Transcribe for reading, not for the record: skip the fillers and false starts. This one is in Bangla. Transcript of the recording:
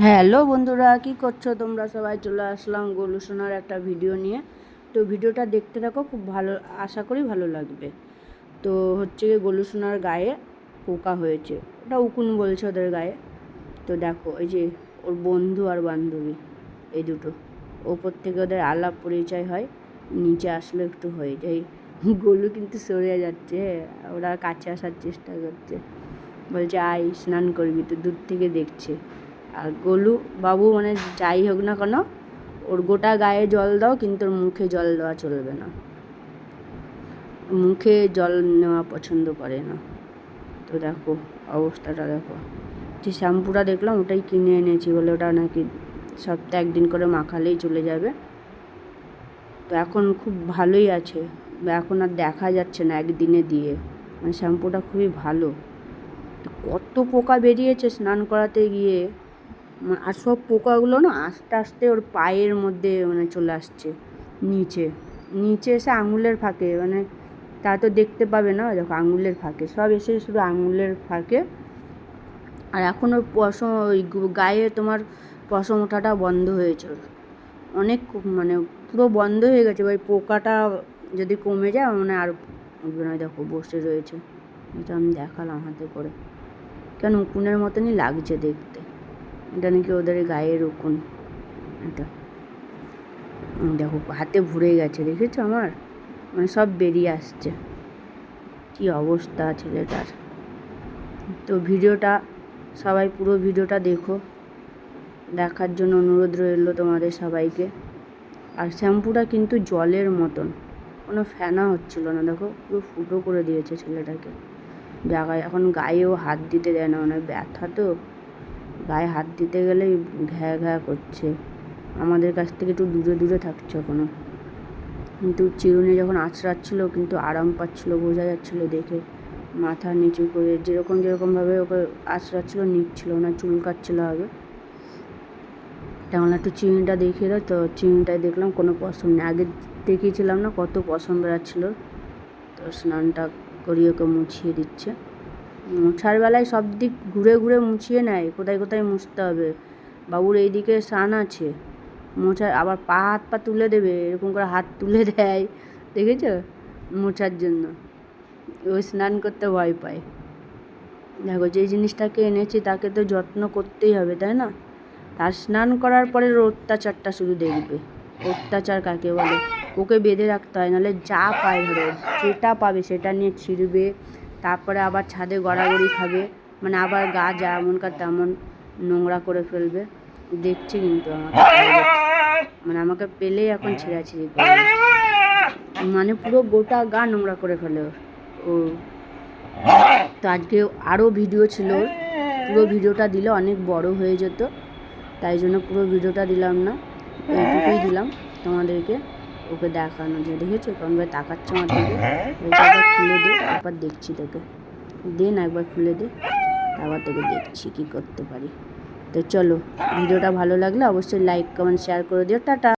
হ্যালো বন্ধুরা, কি করছো তোমরা? সবাই চলে আসলাম গোলু সোনার একটা ভিডিও নিয়ে। তো ভিডিওটা দেখতে থাকো, খুব ভালো, আশা করি ভালো লাগবে। তো হচ্ছে গিয়ে গোলু সোনার গায়ে পোকা হয়েছে, ওটা উকুন বলছে ওদের গায়ে। তো দেখো এই যে ওর বন্ধু আর বান্ধবী এই দুটো, ওপর থেকে ওদের আলাপ পরিচয় হয়, নিচে আসলে একটু হয়ে যায়। গোলু কিন্তু সরে যাচ্ছে, ওরা কাছে আসার চেষ্টা করছে, বলছে আয় স্নান করবি, তো দূর থেকে দেখছে। আর গোলু বাবু মানে যাই হোক না কেন, ওর গোটা গায়ে জল দাও, কিন্তু ওর মুখে জল দেওয়া চলবে না, মুখে জল নেওয়া পছন্দ করে না। তো দেখো অবস্থাটা দেখো। যে শ্যাম্পুটা দেখলাম ওটাই কিনে এনেছি, বলে ওটা নাকি সপ্তাহে একদিন করে মাখালেই চলে যাবে। তো এখন খুব ভালোই আছে, এখন আর দেখা যাচ্ছে না একদিনে দিয়ে, মানে শ্যাম্পুটা খুবই ভালো। কত পোকা বেরিয়েছে স্নান করাতে গিয়ে, আর সব পোকাগুলো না আস্তে আস্তে ওর পায়ের মধ্যে মানে চলে আসছে, নিচে নিচে এসে আঙুলের ফাঁকে, মানে তা তো দেখতে পাবে না, দেখো আঙুলের ফাঁকে সব এসে শুধু আঙুলের ফাঁকে। আর এখন ওর পশম, ওই গায়ে তোমার পশম ওঠাটা বন্ধ হয়েছে ওর, অনেক মানে পুরো বন্ধ হয়ে গেছে। ওই পোকাটা যদি কমে যায় মানে আর উঠবে না। দেখো বসে রয়েছে, এটা আমি দেখালাম হাতে করে, কেন উকুনের মতনই লাগছে দেখতে। এটা নাকি ওদের গায়ের উকুন। এটা দেখো হাতে ভরে গেছে, দেখেছো আমার, মানে সব বেরিয়ে আসছে। কি অবস্থা ছেলেটার। তো ভিডিওটা সবাই পুরো ভিডিওটা দেখো, দেখার জন্য অনুরোধ রইল তোমাদের সবাইকে। আর শ্যাম্পুটা কিন্তু জলের মতন, কোনো ফেনা হচ্ছিল না, দেখো পুরো ফুটো করে দিয়েছে ছেলেটাকে জায়গায়। এখন গায়েও হাত দিতে দেয় না, মানে ব্যথা তো, গায়ে হাত দিতে গেলেই ঘ্যা ঘ্যা করছে। আমাদের কাছ থেকে একটু দূরে দূরে থাকছে এখনো, কিন্তু চিরুনি যখন আঁচড়াচ্ছিল কিন্তু আরাম পাচ্ছিল, বোঝা যাচ্ছিলো দেখে। মাথা নিচু করে যেরকমভাবে ওকে আঁচড়াচ্ছিল, নিচ্ছিল না, চুলকাচ্ছিল হবে। তেমন একটু চিরুনিটা দেখিয়ে দাও, তো চিরুনিটায় দেখলাম কোনো পশম নেই। আগে দেখিয়েছিলাম না কত পশম বেড়াচ্ছিল। তো স্নানটা করিয়ে ওকে মুছিয়ে দিচ্ছে। মোছার বেলায় সব দিক ঘুরে ঘুরে মুছিয়ে নেয়, কোথায় কোথায় মুছতে হবে। বাবুর এইদিকে স্নান আছে, মোছার আবার পা হাত পা তুলে দেবে, এরকম করে হাত তুলে দেয়, দেখেছো, মোছার জন্য। ও স্নান করতে ভয় পায়। দেখো যে জিনিসটাকে এনেছি তাকে তো যত্ন করতেই হবে, তাই না? আর স্নান করার পরে অত্যাচারটা শুধু দেখবে, অত্যাচার কাকে বলে। ওকে বেঁধে রাখতে হয়, নাহলে যা পায় ধরো, যেটা পাবে সেটা নিয়ে ছিঁড়বে, তারপরে আবার ছাদে গড়াগড়ি খাবে, মানে আবার গা যেমনকার তেমন নোংরা করে ফেলবে। দেখছি কিন্তু আমাকে, মানে আমাকে পেলেই এখন ছিঁড়াছিঁড়ি করবে, মানে পুরো গোটা গা নোংরা করে ফেলে ও। তো আজকে আরও ভিডিও ছিল, পুরো ভিডিওটা দিলে অনেক বড় হয়ে যেত, তাই জন্য পুরো ভিডিওটা দিলাম না, এইটুকুই দিলাম তোমাদেরকে, ওকে দেখানো যে দেখেছো কেমন ভাবে তাকাচ্ছে আমার দিকে। একবার খুলে দে, একবার দেখছি তোকে, দে না একবার খুলে দে, আবার তোকে দেখছি কি করতে পারি। তো চলো, ভিডিওটা ভালো লাগলে অবশ্যই লাইক কমেন্ট শেয়ার করে দিও। টাটা।